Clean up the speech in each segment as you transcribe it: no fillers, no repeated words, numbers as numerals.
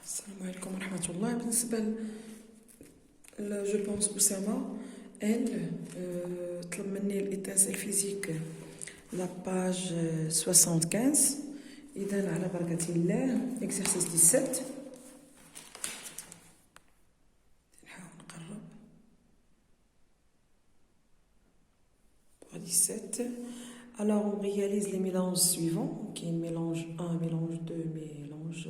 السلام عليكم ورحمة الله. بالنسبة جو بونس أسامة طلب مني الإتاس الفيزيك لاباج 75. إذا على بركة الله إكسرسيس 17. نحاول نقرب. 17. Alors on réalise les mélanges suivants, qui est mélange 1, mélange 2, mélange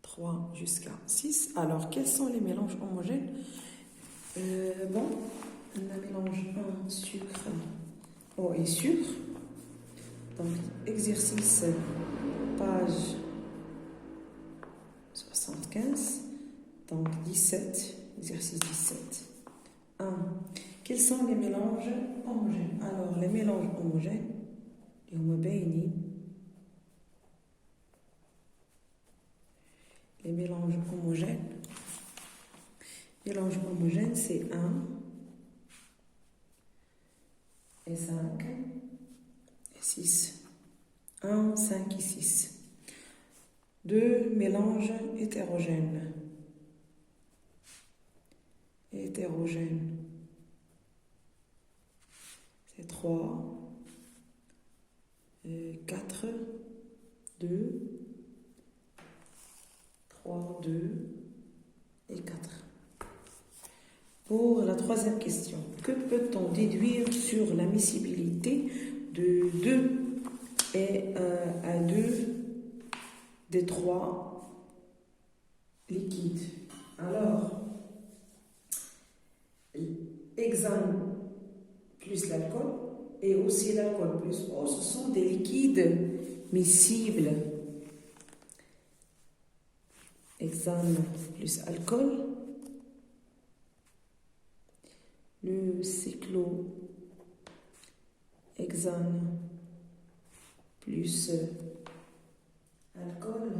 3 jusqu'à 6. Alors quels sont les mélanges homogènes? Bon, on a mélange 1, sucre, eau et sucre. Donc exercice page 75, donc 17, exercice 17. 1. Quels sont les mélanges homogènes? Alors, les mélanges homogènes, les mélanges homogènes, c'est 1 et 5 et 6. 1, 5 et 6. 2 mélanges hétérogènes. C'est 3, 4, 2, 3, 2 et 4. Pour la troisième question, que peut-on déduire sur la miscibilité de 2 et à 2 des 3 liquides? Alors, hexane plus l'alcool et aussi l'alcool plus eau, ce sont des liquides miscibles. Hexane plus alcool, le cyclohexane plus alcool,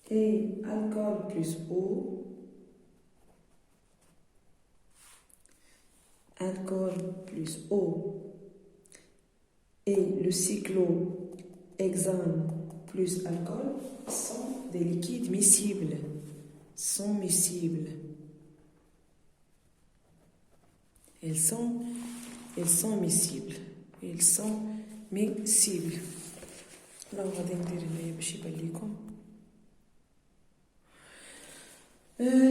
et alcool plus eau, et le cyclohexane plus alcool sont des liquides miscibles. Ils sont miscibles. Là, on va ندير هنايا باش يبان لكم.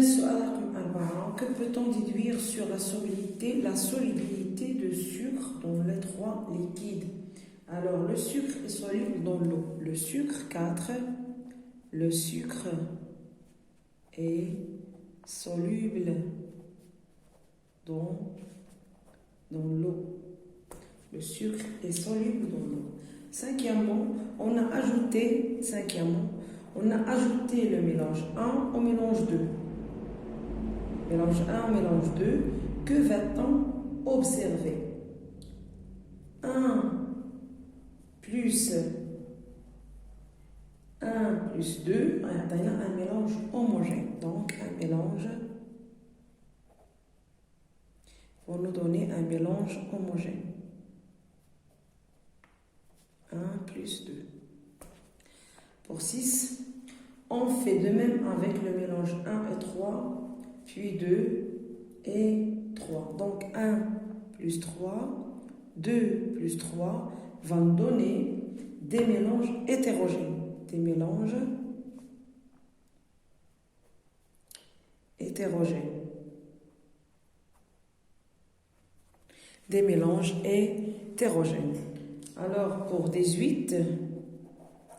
سؤال رقم 4. Que peut-on déduire sur la solubilité de sucre dans les 3 liquides? Alors, le sucre est soluble dans l'eau. Le sucre, 4. Le sucre est soluble dans l'eau. Le sucre est soluble dans l'eau. Cinquièmement, on a ajouté le mélange 1 au mélange 2. Mélange 1 au mélange 2. Que va-t-on observer? 1 plus 2, on a un mélange homogène. Donc, un mélange va nous donner un mélange homogène. 1 plus 2. Pour 6, on fait de même avec le mélange 1 et 3, puis 2 et 3. Donc 1 plus 3, 2 plus 3 va nous donner des mélanges hétérogènes. Des mélanges hétérogènes. Alors pour 18,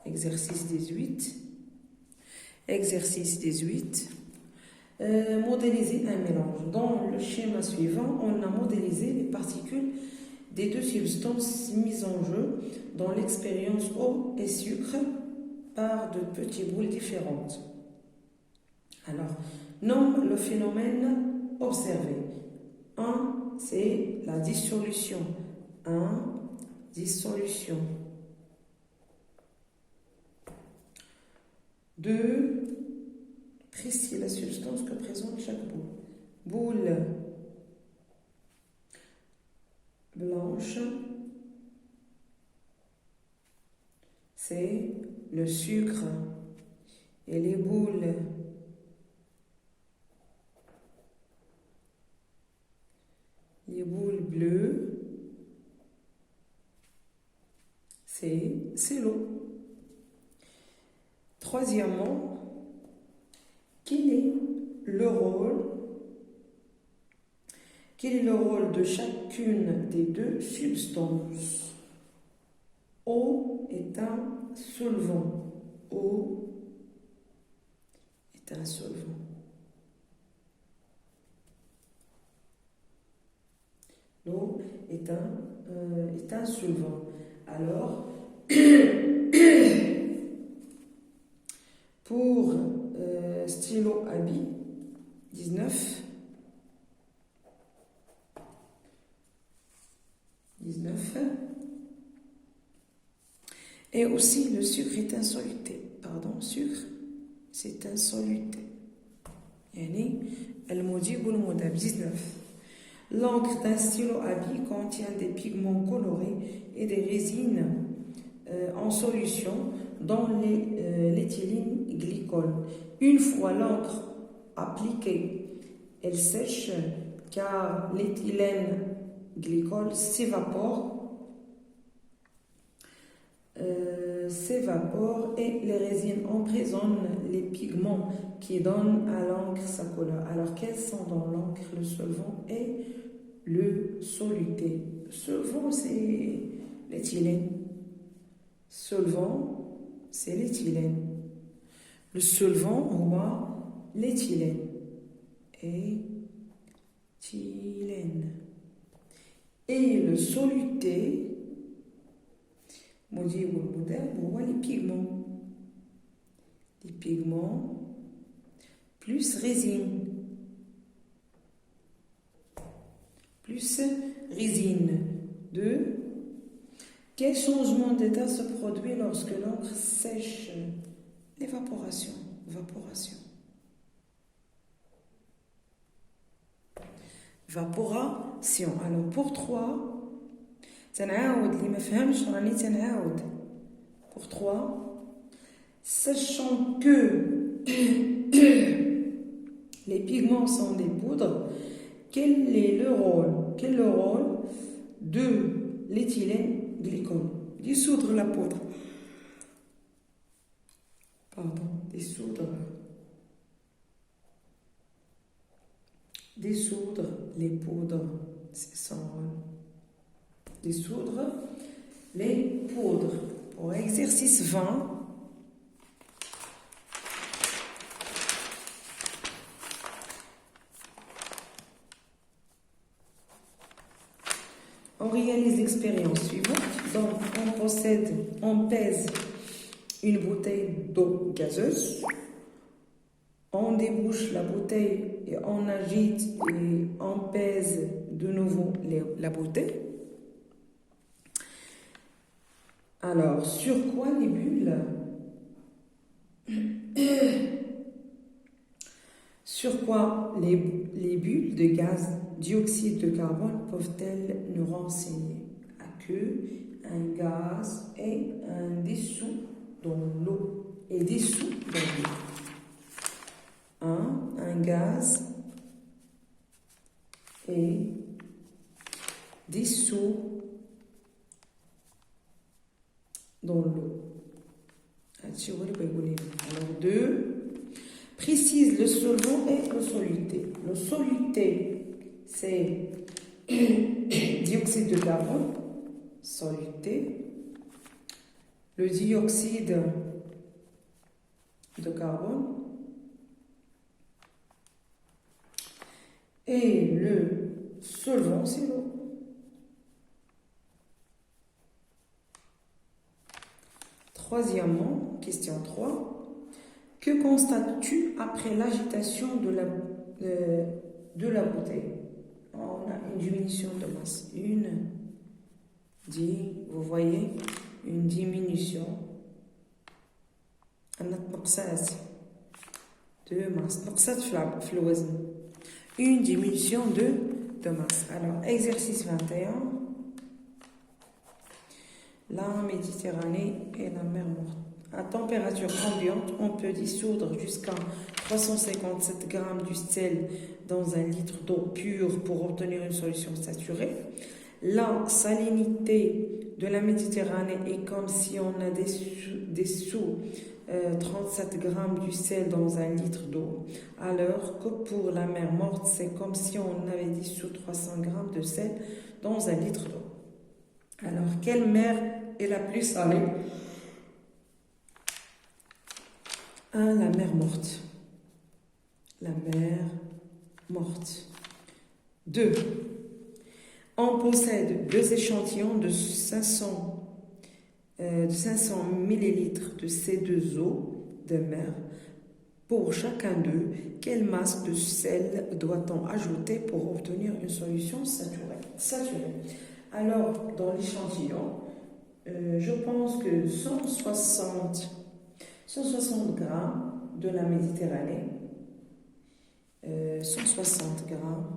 exercice 18, modéliser un mélange. Dans le schéma suivant, on a modélisé les particules des 2 substances mises en jeu dans l'expérience eau et sucre par de petites boules différentes. Alors, nomme le phénomène observé. 1, c'est la dissolution. 2, précis la substance que présente chaque boule. Boule blanche, c'est le sucre. Et les boules bleues, c'est l'eau. Troisièmement, quel est le rôle de chacune des deux substances? Eau est un solvant. Eau est un solvant. L'eau est un solvant. Alors, pour stylo à billes, 19. Et aussi, le sucre est un soluté. Pardon, sucre, c'est un soluté. Yani, المجيب والمذاب. 19. L'encre d'un stylo à billes contient des pigments colorés et des résines en solution dans l'éthylène glycol. Une fois l'encre appliquée, elle sèche car l'éthylène glycol s'évapore et les résines emprisonnent les pigments qui donnent à l'encre sa couleur. Alors, quels sont dans l'encre? Le solvant et le soluté. Le solvant, c'est l'éthylène. Solvant, c'est l'éthylène. Le solvant, on voit l'éthylène. Éthylène. Et le soluté, on voit les pigments. Les pigments plus résine. Plus résine. 2. Quel changement d'état se produit lorsque l'encre sèche? L'évaporation. Vaporation. Alors pour 3, pour 3, sachant que les pigments sont des poudres, quel est le rôle de l'éthylène glycol? Dissoudre la poudre. Dissoudre les poudres. C'est son rôle. Dissoudre les poudres. Pour exercice 20, on réalise l'expérience suivante. Donc, on pèse une bouteille d'eau gazeuse. On débouche la bouteille et on agite et on pèse de nouveau la bouteille. Alors, sur quoi les bulles? Sur quoi les bulles de gaz dioxyde de carbone peuvent-elles nous renseigner? À que un gaz est dissous dans l'eau. Et dissous dans l'eau. Un gaz est dissous dans l'eau. Alors 2, précise le solvant et le soluté. Le soluté, c'est dioxyde de carbone, soluté. Le dioxyde de carbone et le solvant, c'est l'eau. Troisièmement, question 3. Que constates-tu après l'agitation de la bouteille? On a une diminution de masse. Vous voyez, une diminution. De masse. Une diminution de masse. Alors, exercice 21. la Méditerranée et la mer Morte. À température ambiante, on peut dissoudre jusqu'à 357 grammes du sel dans un litre d'eau pure pour obtenir une solution saturée. La salinité de la Méditerranée est comme si on a dessous 37 grammes du sel dans un litre d'eau, alors que pour la mer Morte, c'est comme si on avait dissous 300 grammes de sel dans un litre d'eau. Alors, quelle mer est la plus salée? 1. La mer Morte. La mer Morte. 2. On possède 2 échantillons de 500 millilitres de ces 2 eaux de mer. Pour chacun d'eux, quelle masse de sel doit-on ajouter pour obtenir une solution saturée? Alors, dans l'échantillon, je pense que 160 grammes de la Méditerranée, 160 grammes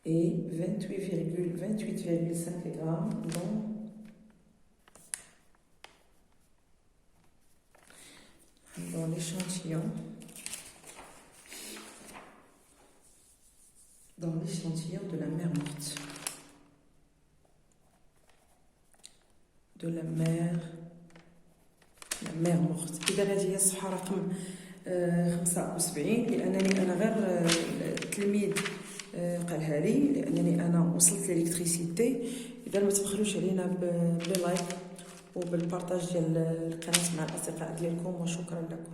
et 28,5 grammes dans l'échantillon. Dans l'échantillon de la mer Morte. De la mer Morte. إذا هذه هي الصفحة رقم 75 لأنني أنا غير التلميذ قالها لي لأنني أنا وصلت للإلكتريسيتي. إذا ما تبخلوش علينا بلايك وبالبارطاج ديال القناة مع الأصدقاء ديالكم وشكرا لكم.